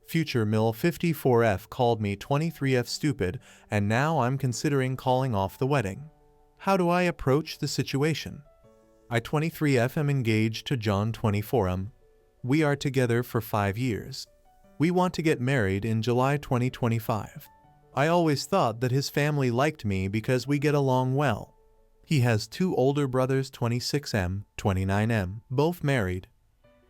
Future Mill 54F called me 23F stupid, and now I'm considering calling off the wedding. How do I approach the situation? I 23F am engaged to John 24M. We are together for 5 years. We want to get married in July 2025. I always thought that his family liked me because we get along well. He has 2 older brothers, 26M, 29M, both married.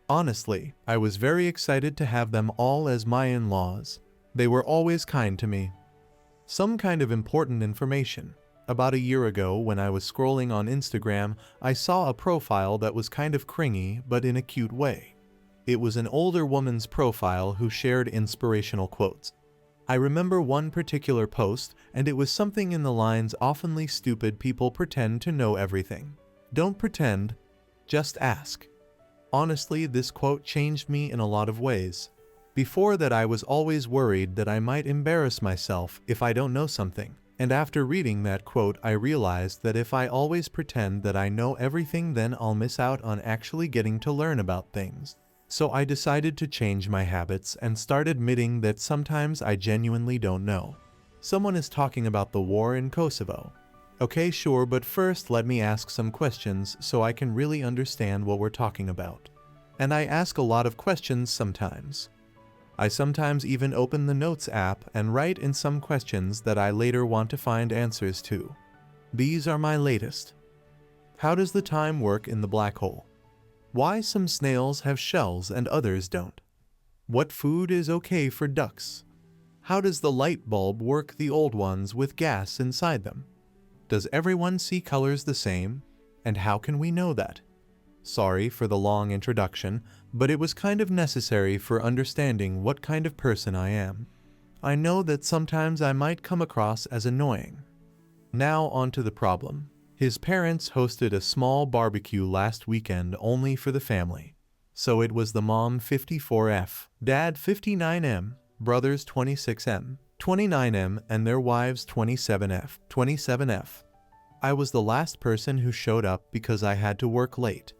Honestly, I was very excited to have them all as my in-laws. They were always kind to me. Some kind of important information. About a year ago, when I was scrolling on Instagram, I saw a profile that was kind of cringy, but in a cute way. It was an older woman's profile who shared inspirational quotes. I remember one particular post, and it was something in the lines, "Oftenly stupid people pretend to know everything. Don't pretend, just ask." Honestly, this quote changed me in a lot of ways. Before that, I was always worried that I might embarrass myself if I don't know something. And after reading that quote, I realized that if I always pretend that I know everything, then I'll miss out on actually getting to learn about things. So I decided to change my habits and start admitting that sometimes I genuinely don't know. Someone is talking about the war in Kosovo. Okay, sure, but first let me ask some questions so I can really understand what we're talking about. And I ask a lot of questions sometimes. I sometimes even open the Notes app and write in some questions that I later want to find answers to. These are my latest. How does the time work in the black hole? Why some snails have shells and others don't? What food is okay for ducks? How does the light bulb work, the old ones with gas inside them? Does everyone see colors the same? And how can we know that? Sorry for the long introduction, but it was kind of necessary for understanding what kind of person I am. I know that sometimes I might come across as annoying. Now on to the problem. His parents hosted a small barbecue last weekend only for the family. So it was the mom 54F, dad 59M, brothers 26M, 29M, and their wives 27F. I was the last person who showed up because I had to work late.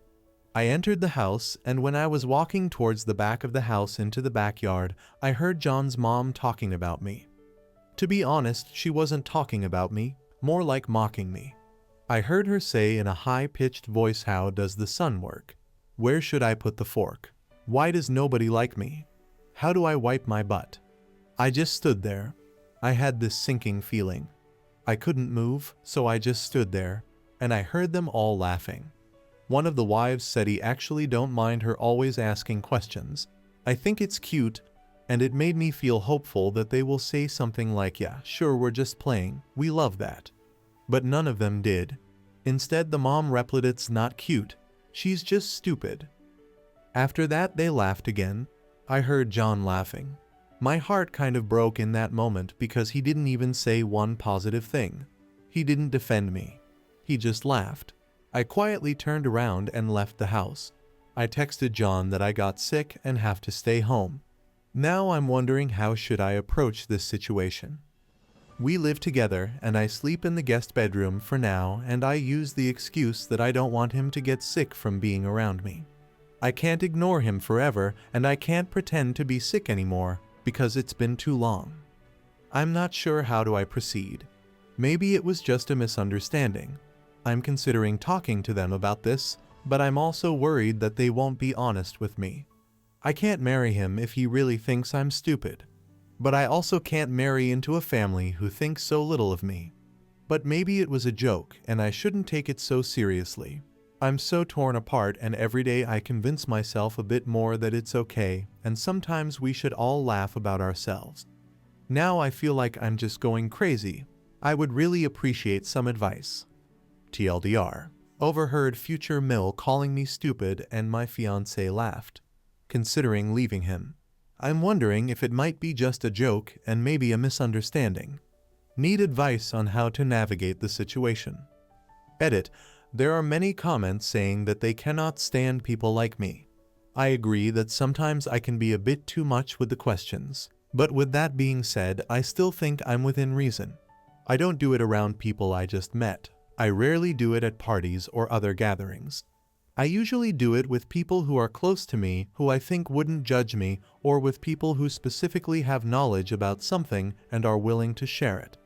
I entered the house, and when I was walking towards the back of the house into the backyard, I heard John's mom talking about me. To be honest, she wasn't talking about me, more like mocking me. I heard her say in a high-pitched voice, "How does the sun work? Where should I put the fork? Why does nobody like me? How do I wipe my butt?" I just stood there. I had this sinking feeling. I couldn't move, so I just stood there, and I heard them all laughing. One of the wives said he actually don't mind her always asking questions. I think it's cute, and it made me feel hopeful that they will say something like, "Yeah, sure, we're just playing, we love that." But none of them did. Instead, the mom replied, "It's not cute, she's just stupid." After that, they laughed again. I heard John laughing. My heart kind of broke in that moment because he didn't even say one positive thing. He didn't defend me. He just laughed. I quietly turned around and left the house. I texted John that I got sick and have to stay home. Now I'm wondering, how should I approach this situation? We live together and I sleep in the guest bedroom for now, and I use the excuse that I don't want him to get sick from being around me. I can't ignore him forever, and I can't pretend to be sick anymore because it's been too long. I'm not sure how do I proceed. Maybe it was just a misunderstanding. I'm considering talking to them about this, but I'm also worried that they won't be honest with me. I can't marry him if he really thinks I'm stupid. But I also can't marry into a family who thinks so little of me. But maybe it was a joke and I shouldn't take it so seriously. I'm so torn apart, and every day I convince myself a bit more that it's okay, and sometimes we should all laugh about ourselves. Now I feel like I'm just going crazy. I would really appreciate some advice. TLDR. Overheard Future Mill calling me stupid and my fiancé laughed. Considering leaving him. I'm wondering if it might be just a joke and maybe a misunderstanding. Need advice on how to navigate the situation. Edit. There are many comments saying that they cannot stand people like me. I agree that sometimes I can be a bit too much with the questions. But with that being said, I still think I'm within reason. I don't do it around people I just met. I rarely do it at parties or other gatherings. I usually do it with people who are close to me who I think wouldn't judge me, or with people who specifically have knowledge about something and are willing to share it.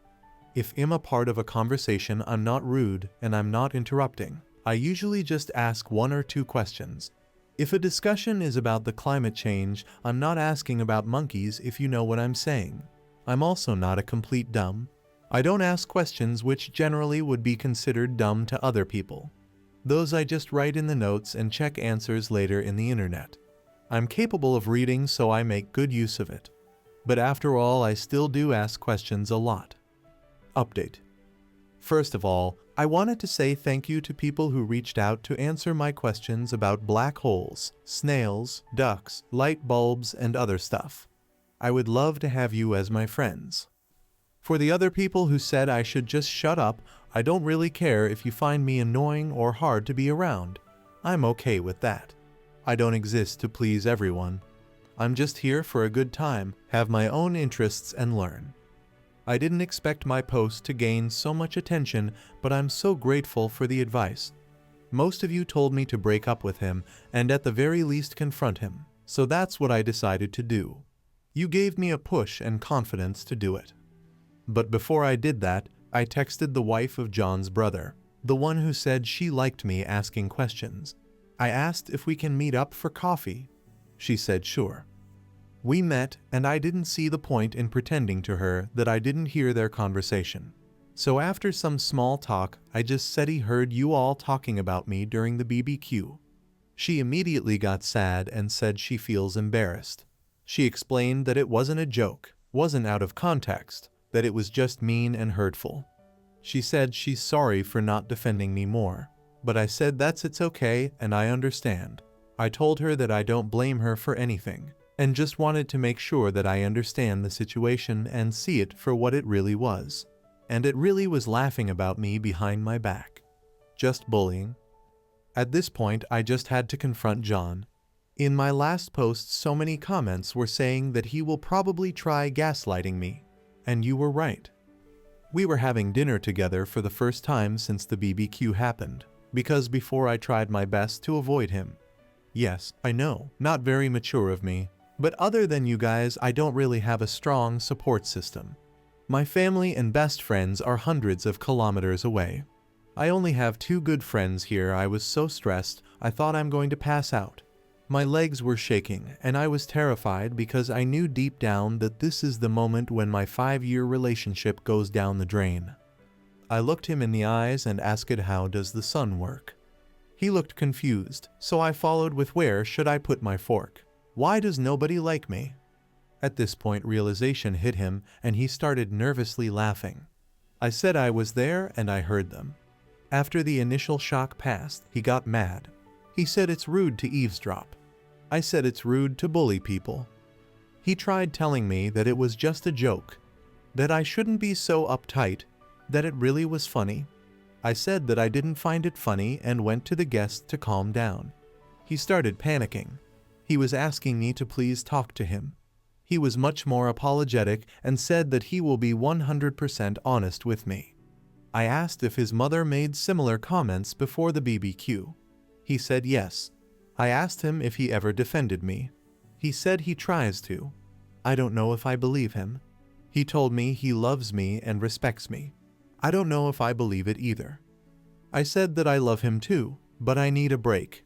If I'm a part of a conversation, I'm not rude and I'm not interrupting. I usually just ask 1 or 2 questions. If a discussion is about the climate change, I'm not asking about monkeys, if you know what I'm saying. I'm also not a complete dumb. I don't ask questions which generally would be considered dumb to other people. Those I just write in the notes and check answers later in the internet. I'm capable of reading, so I make good use of it. But after all, I still do ask questions a lot. Update. First of all, I wanted to say thank you to people who reached out to answer my questions about black holes, snails, ducks, light bulbs, and other stuff. I would love to have you as my friends. For the other people who said I should just shut up, I don't really care if you find me annoying or hard to be around. I'm okay with that. I don't exist to please everyone. I'm just here for a good time, have my own interests, and learn. I didn't expect my post to gain so much attention, but I'm so grateful for the advice. Most of you told me to break up with him and at the very least confront him, so that's what I decided to do. You gave me a push and confidence to do it. But before I did that, I texted the wife of John's brother, the one who said she liked me asking questions. I asked if we can meet up for coffee. She said sure. We met, and I didn't see the point in pretending to her that I didn't hear their conversation. So after some small talk, I just said he heard you all talking about me during the BBQ. She immediately got sad and said she feels embarrassed. She explained that it wasn't a joke, wasn't out of context, that it was just mean and hurtful. She said she's sorry for not defending me more, but I said it's okay and I understand. I told her that I don't blame her for anything, and just wanted to make sure that I understand the situation and see it for what it really was. And it really was laughing about me behind my back. Just bullying. At this point, I just had to confront John. In my last post, so many comments were saying that he will probably try gaslighting me. And you were right. We were having dinner together for the first time since the BBQ happened, because before I tried my best to avoid him. Yes, I know, not very mature of me, but other than you guys, I don't really have a strong support system. My family and best friends are hundreds of kilometers away. I only have 2 good friends here. I was so stressed, I thought I'm going to pass out. My legs were shaking, and I was terrified because I knew deep down that this is the moment when my 5-year relationship goes down the drain. I looked him in the eyes and asked how does the sun work. He looked confused, so I followed with where should I put my fork? Why does nobody like me? At this point, realization hit him and he started nervously laughing. I said I was there and I heard them. After the initial shock passed, he got mad. He said it's rude to eavesdrop. I said it's rude to bully people. He tried telling me that it was just a joke, that I shouldn't be so uptight, that it really was funny. I said that I didn't find it funny and went to the guest to calm down. He started panicking. He was asking me to please talk to him. He was much more apologetic and said that he will be 100% honest with me. I asked if his mother made similar comments before the BBQ. He said yes. I asked him if he ever defended me. He said he tries to. I don't know if I believe him. He told me he loves me and respects me. I don't know if I believe it either. I said that I love him too, but I need a break.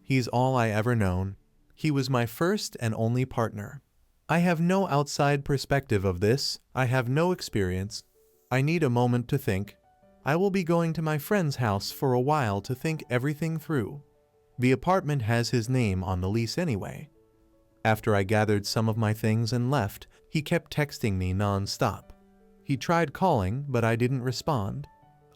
He's all I ever known. He was my first and only partner. I have no outside perspective of this. I have no experience. I need a moment to think. I will be going to my friend's house for a while to think everything through. The apartment has his name on the lease anyway. After I gathered some of my things and left, he kept texting me non-stop. He tried calling, but I didn't respond.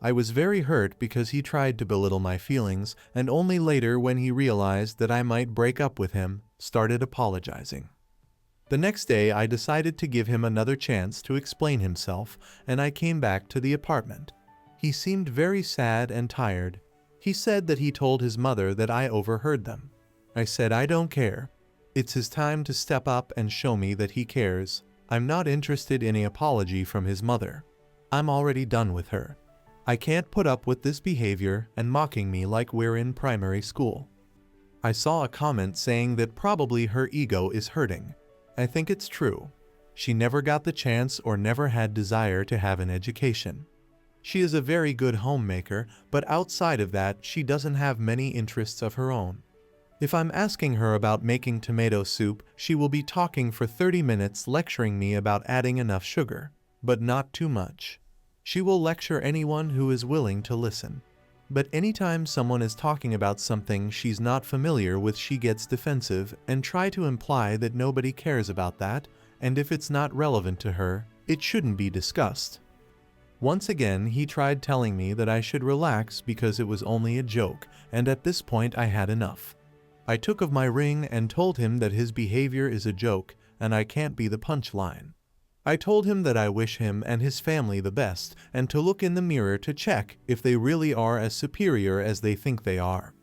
I was very hurt because he tried to belittle my feelings, and only later, when he realized that I might break up with him, started apologizing. The next day, I decided to give him another chance to explain himself, and I came back to the apartment. He seemed very sad and tired. He said that he told his mother that I overheard them. I said I don't care. It's his time to step up and show me that he cares. I'm not interested in an apology from his mother. I'm already done with her. I can't put up with this behavior and mocking me like we're in primary school. I saw a comment saying that probably her ego is hurting. I think it's true. She never got the chance or never had desire to have an education. She is a very good homemaker, but outside of that, she doesn't have many interests of her own. If I'm asking her about making tomato soup, she will be talking for 30 minutes lecturing me about adding enough sugar, but not too much. She will lecture anyone who is willing to listen. But anytime someone is talking about something she's not familiar with, she gets defensive and try to imply that nobody cares about that, and if it's not relevant to her, it shouldn't be discussed. Once again, he tried telling me that I should relax because it was only a joke, and at this point I had enough. I took of my ring and told him that his behavior is a joke and I can't be the punchline. I told him that I wish him and his family the best and to look in the mirror to check if they really are as superior as they think they are.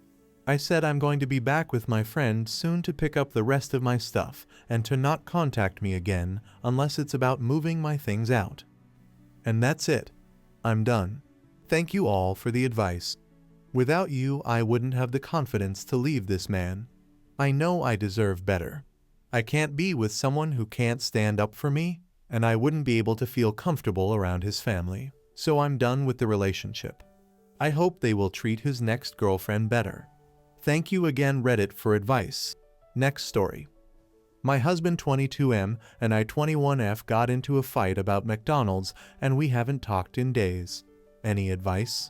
I said I'm going to be back with my friend soon to pick up the rest of my stuff and to not contact me again unless it's about moving my things out. And that's it. I'm done. Thank you all for the advice. Without you, I wouldn't have the confidence to leave this man. I know I deserve better. I can't be with someone who can't stand up for me, and I wouldn't be able to feel comfortable around his family, so I'm done with the relationship. I hope they will treat his next girlfriend better. Thank you again, Reddit, for advice. Next story. My husband 22M and I 21F got into a fight about McDonald's and we haven't talked in days. Any advice?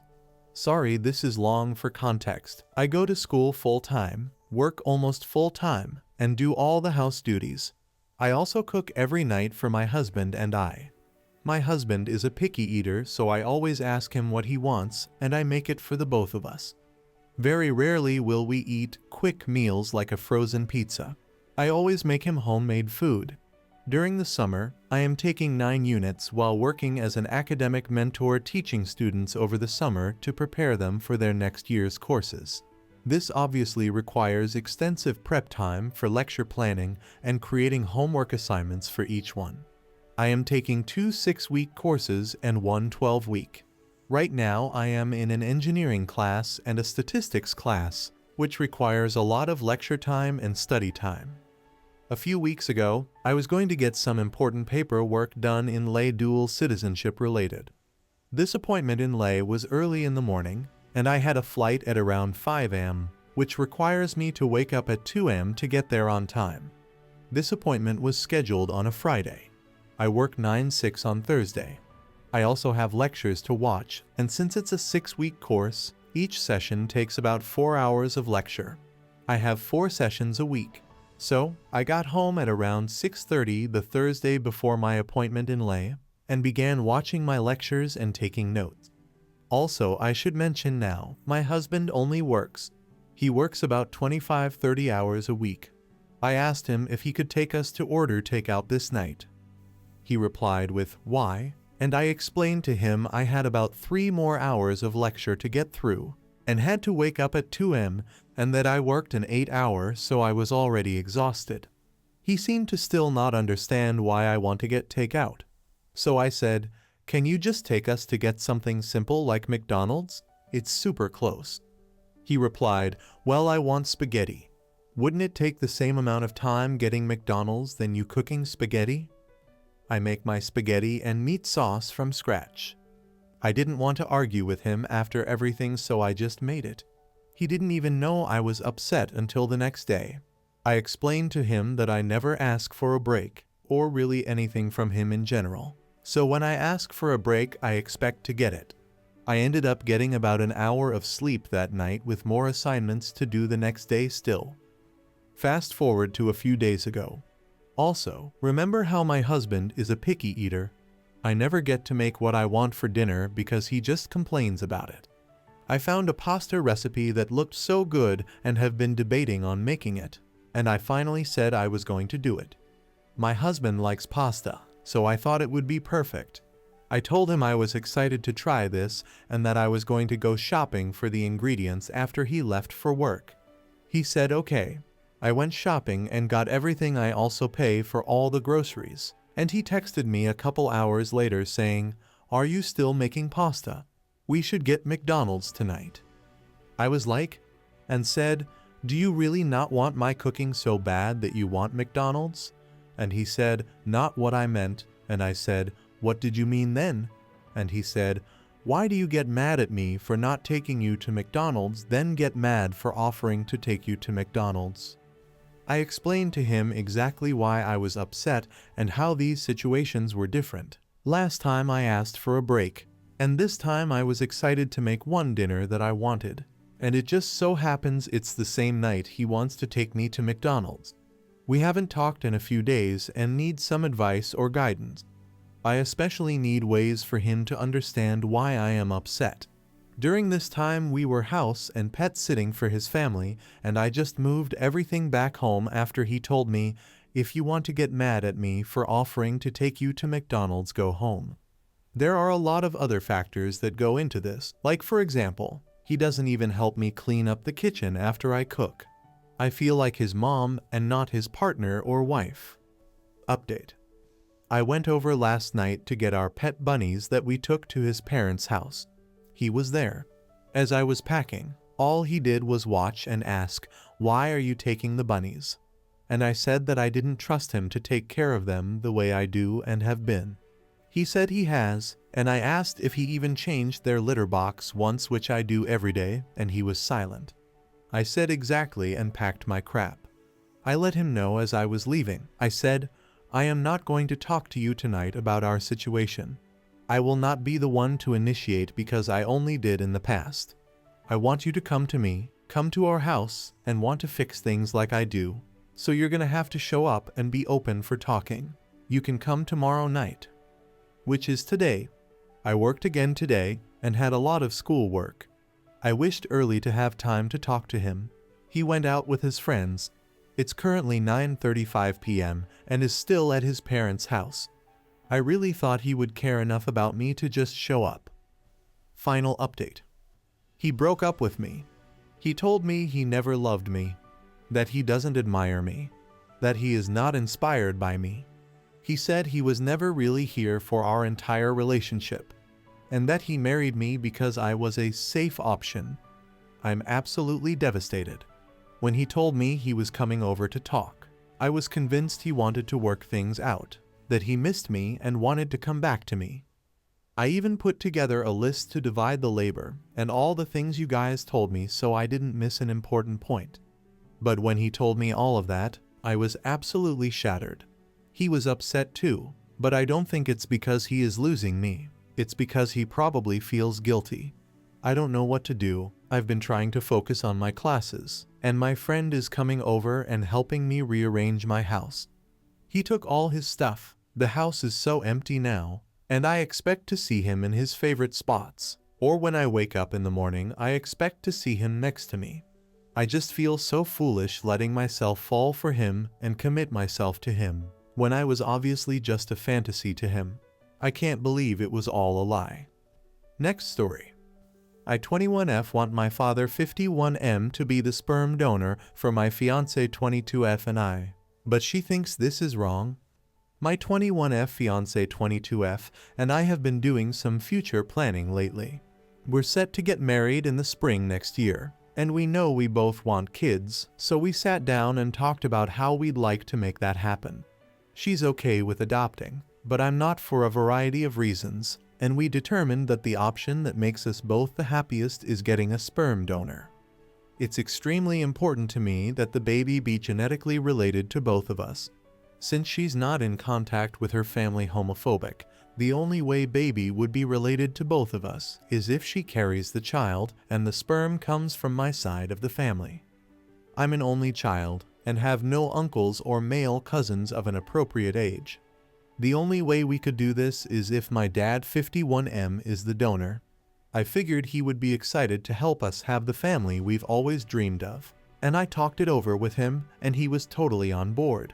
Sorry, this is long for context. I go to school full-time, work almost full-time, and do all the house duties. I also cook every night for my husband and I. My husband is a picky eater, so I always ask him what he wants and I make it for the both of us. Very rarely will we eat quick meals like a frozen pizza. I always make him homemade food. During the summer, I am taking 9 units while working as an academic mentor teaching students over the summer to prepare them for their next year's courses. This obviously requires extensive prep time for lecture planning and creating homework assignments for each one. I am taking 2 6-week courses and 1 12-week. Right now, I am in an engineering class and a statistics class, which requires a lot of lecture time and study time. A few weeks ago, I was going to get some important paperwork done in lay dual citizenship related. This appointment in lay was early in the morning, and I had a flight at around 5 a.m., which requires me to wake up at 2 a.m. to get there on time. This appointment was scheduled on a Friday. I work 9-6 on Thursday. I also have lectures to watch, and since it's a 6-week course, each session takes about 4 hours of lecture. I have 4 sessions a week. So, I got home at around 6:30 the Thursday before my appointment in lay, and began watching my lectures and taking notes. Also, I should mention now, my husband only works. He works about 25-30 hours a week. I asked him if he could take us to order takeout this night. He replied with, "Why?" And I explained to him I had about 3 more hours of lecture to get through, and had to wake up at 2 a.m., and that I worked an 8-hour, so I was already exhausted. He seemed to still not understand why I want to get takeout. So I said, "Can you just take us to get something simple like McDonald's? It's super close." He replied, "Well, I want spaghetti. Wouldn't it take the same amount of time getting McDonald's than you cooking spaghetti?" I make my spaghetti and meat sauce from scratch. I didn't want to argue with him after everything, so I just made it. He didn't even know I was upset until the next day. I explained to him that I never ask for a break, or really anything from him in general. So when I ask for a break, I expect to get it. I ended up getting about an hour of sleep that night with more assignments to do the next day still. Fast forward to a few days ago. Also, remember how my husband is a picky eater? I never get to make what I want for dinner because he just complains about it. I found a pasta recipe that looked so good and have been debating on making it, and I finally said I was going to do it. My husband likes pasta, so I thought it would be perfect. I told him I was excited to try this and that I was going to go shopping for the ingredients after he left for work. He said okay. I went shopping and got everything. I also pay for all the groceries, and he texted me a couple hours later saying, "Are you still making pasta? We should get McDonald's tonight." I was like, and said, Do you really not want my cooking so bad that you want McDonald's? And he said, not what I meant. And I said, what did you mean then? And he said, why do you get mad at me for not taking you to McDonald's, then get mad for offering to take you to McDonald's? I explained to him exactly why I was upset and how these situations were different. Last time I asked for a break, and this time I was excited to make one dinner that I wanted. And it just so happens it's the same night he wants to take me to McDonald's. We haven't talked in a few days and need some advice or guidance. I especially need ways for him to understand why I am upset. During this time we were house and pet sitting for his family, and I just moved everything back home after he told me, if you want to get mad at me for offering to take you to McDonald's, go home. There are a lot of other factors that go into this, like for example, he doesn't even help me clean up the kitchen after I cook. I feel like his mom and not his partner or wife. Update. I went over last night to get our pet bunnies that we took to his parents' house. He was there. As I was packing, all he did was watch and ask, why are you taking the bunnies? And I said that I didn't trust him to take care of them the way I do and have been. He said he has, and I asked if he even changed their litter box once, which I do every day, and he was silent. I said exactly and packed my crap. I let him know as I was leaving. I said, I am not going to talk to you tonight about our situation. I will not be the one to initiate because I only did in the past. I want you to come to me, come to our house, and want to fix things like I do. So you're gonna have to show up and be open for talking. You can come tomorrow night, which is today. I worked again today and had a lot of school work. I wished early to have time to talk to him. He went out with his friends. It's currently 9:35 p.m. and is still at his parents' house. I really thought he would care enough about me to just show up. Final update. He broke up with me. He told me he never loved me, that he doesn't admire me, that he is not inspired by me. He said he was never really here for our entire relationship, and that he married me because I was a safe option. I'm absolutely devastated. When he told me he was coming over to talk, I was convinced he wanted to work things out, that he missed me and wanted to come back to me. I even put together a list to divide the labor and all the things you guys told me so I didn't miss an important point. But when he told me all of that, I was absolutely shattered. He was upset too, but I don't think it's because he is losing me. It's because he probably feels guilty. I don't know what to do. I've been trying to focus on my classes, and my friend is coming over and helping me rearrange my house. He took all his stuff. The house is so empty now, and I expect to see him in his favorite spots. Or when I wake up in the morning, I expect to see him next to me. I just feel so foolish letting myself fall for him and commit myself to him, when I was obviously just a fantasy to him. I can't believe it was all a lie. Next story. I 21F want my father 51M to be the sperm donor for my fiancé 22F and I, but she thinks this is wrong. My 21F fiancé 22F and I have been doing some future planning lately. We're set to get married in the spring next year, and we know we both want kids, so we sat down and talked about how we'd like to make that happen. She's okay with adopting, but I'm not for a variety of reasons, and we determined that the option that makes us both the happiest is getting a sperm donor. It's extremely important to me that the baby be genetically related to both of us. Since she's not in contact with her family homophobic, the only way baby would be related to both of us is if she carries the child and the sperm comes from my side of the family. I'm an only child and have no uncles or male cousins of an appropriate age. The only way we could do this is if my dad 51M is the donor. I figured he would be excited to help us have the family we've always dreamed of, and I talked it over with him and he was totally on board.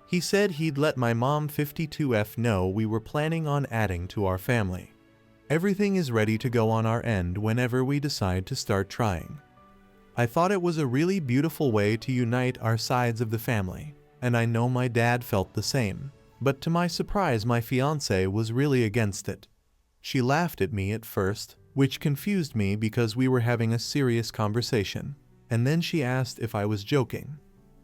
He said he'd let my mom 52F know we were planning on adding to our family. Everything is ready to go on our end whenever we decide to start trying. I thought it was a really beautiful way to unite our sides of the family, and I know my dad felt the same. But to my surprise, my fiancée was really against it. She laughed at me at first, which confused me because we were having a serious conversation. and then she asked if I was joking.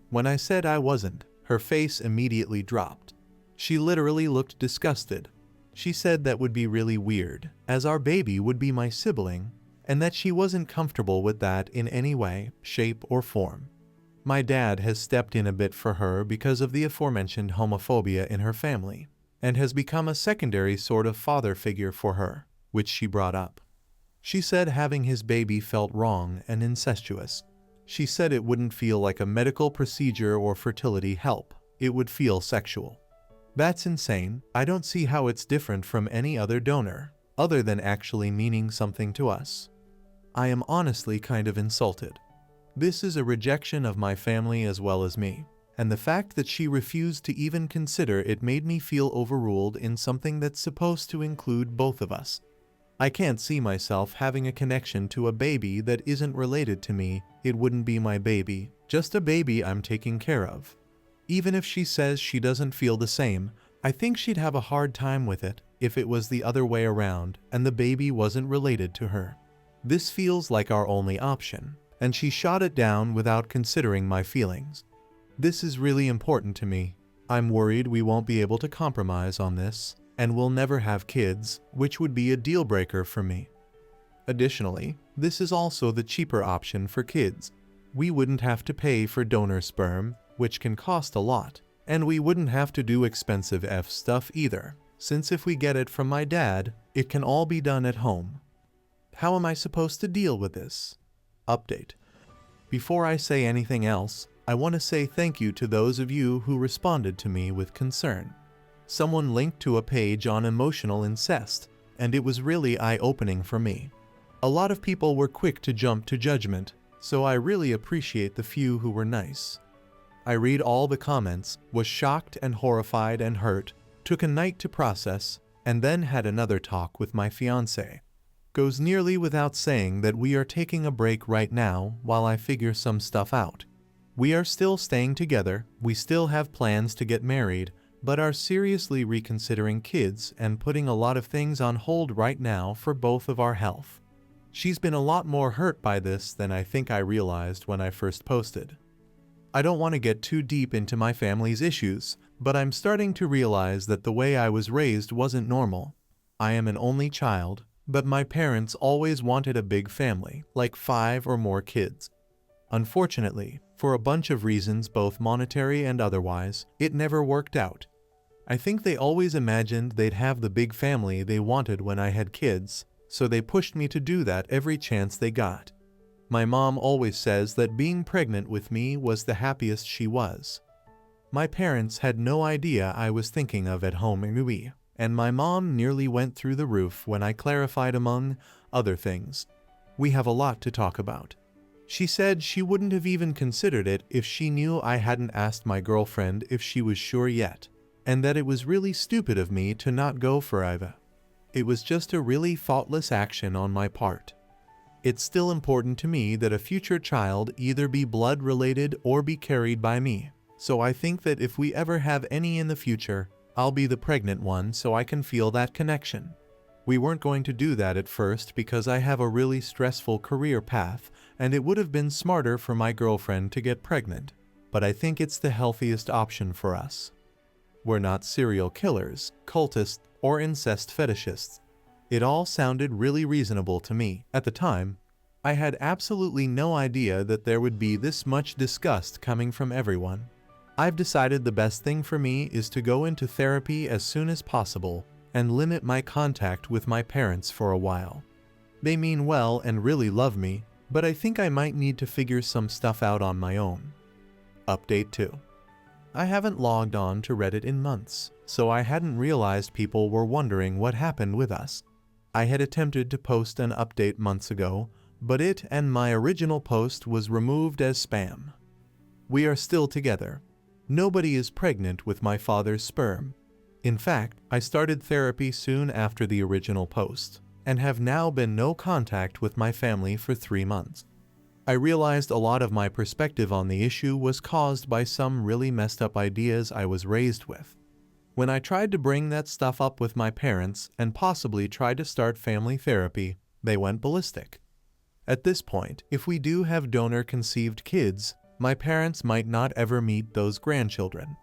When I said I wasn't, her face immediately dropped. She literally looked disgusted. She said that would be really weird, as our baby would be my sibling, and that she wasn't comfortable with that in any way, shape, or form. My dad has stepped in a bit for her because of the aforementioned homophobia in her family, and has become a secondary sort of father figure for her, which she brought up. She said having his baby felt wrong and incestuous. She said it wouldn't feel like a medical procedure or fertility help, it would feel sexual. That's insane. I don't see how it's different from any other donor, other than actually meaning something to us. I am honestly kind of insulted. This is a rejection of my family as well as me, and the fact that she refused to even consider it made me feel overruled in something that's supposed to include both of us. I can't see myself having a connection to a baby that isn't related to me. It wouldn't be my baby, just a baby I'm taking care of. Even if she says she doesn't feel the same, I think she'd have a hard time with it if it was the other way around and the baby wasn't related to her. This feels like our only option, and she shot it down without considering my feelings. This is really important to me. I'm worried we won't be able to compromise on this, and we'll never have kids, which would be a deal breaker for me. Additionally, this is also the cheaper option for kids. We wouldn't have to pay for donor sperm, which can cost a lot, and we wouldn't have to do expensive stuff either, since if we get it from my dad, it can all be done at home. How am I supposed to deal with this? Update. Before I say anything else, I want to say thank you to those of you who responded to me with concern. Someone linked to a page on emotional incest, and it was really eye-opening for me. A lot of people were quick to jump to judgment, so I really appreciate the few who were nice. I read all the comments, was shocked and horrified and hurt, took a night to process, and then had another talk with my fiancé. Goes nearly without saying that we are taking a break right now while I figure some stuff out. We are still staying together, we still have plans to get married, but are seriously reconsidering kids and putting a lot of things on hold right now for both of our health. She's been a lot more hurt by this than I think I realized when I first posted. I don't want to get too deep into my family's issues, but I'm starting to realize that the way I was raised wasn't normal. I am an only child, but my parents always wanted a big family, like 5 or more kids. Unfortunately, for a bunch of reasons both monetary and otherwise, it never worked out. I think they always imagined they'd have the big family they wanted when I had kids, so they pushed me to do that every chance they got. My mom always says that being pregnant with me was the happiest she was. My parents had no idea I was thinking of at home anyway, and my mom nearly went through the roof when I clarified among other things. We have a lot to talk about. She said she wouldn't have even considered it if she knew I hadn't asked my girlfriend if she was sure yet, and that it was really stupid of me to not go for Iva. It was just a really thoughtless action on my part. It's still important to me that a future child either be blood-related or be carried by me, so I think that if we ever have any in the future, I'll be the pregnant one so I can feel that connection. We weren't going to do that at first because I have a really stressful career path, and it would have been smarter for my girlfriend to get pregnant, but I think it's the healthiest option for us. We're not serial killers, cultists, or incest fetishists. It all sounded really reasonable to me. At the time, I had absolutely no idea that there would be this much disgust coming from everyone. I've decided the best thing for me is to go into therapy as soon as possible and limit my contact with my parents for a while. They mean well and really love me, but I think I might need to figure some stuff out on my own. Update 2. I haven't logged on to Reddit in months, so I hadn't realized people were wondering what happened with us. I had attempted to post an update months ago, but it and my original post was removed as spam. We are still together. Nobody is pregnant with my father's sperm. In fact, I started therapy soon after the original post, and have now been no contact with my family for 3 months. I realized a lot of my perspective on the issue was caused by some really messed up ideas I was raised with. When I tried to bring that stuff up with my parents and possibly tried to start family therapy, they went ballistic. At this point, if we do have donor-conceived kids, my parents might not ever meet those grandchildren.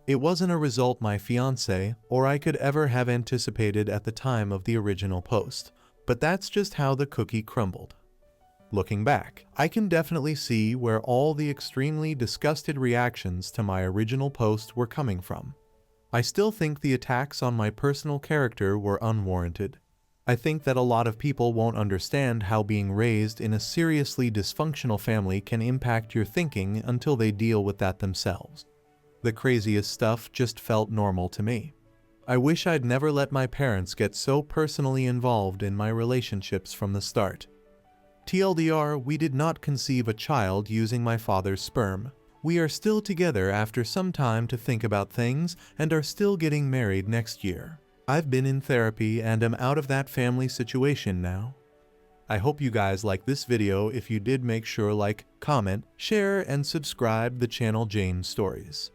It wasn't a result my fiancé or I could ever have anticipated at the time of the original post, but that's just how the cookie crumbled. Looking back, I can definitely see where all the extremely disgusted reactions to my original post were coming from. I still think the attacks on my personal character were unwarranted. I think that a lot of people won't understand how being raised in a seriously dysfunctional family can impact your thinking until they deal with that themselves. The craziest stuff just felt normal to me. I wish I'd never let my parents get so personally involved in my relationships from the start. TLDR, we did not conceive a child using my father's sperm. We are still together after some time to think about things and are still getting married next year. I've been in therapy and am out of that family situation now. I hope you guys like this video. If you did, make sure like, comment, share, and subscribe the channel Jane's Stories.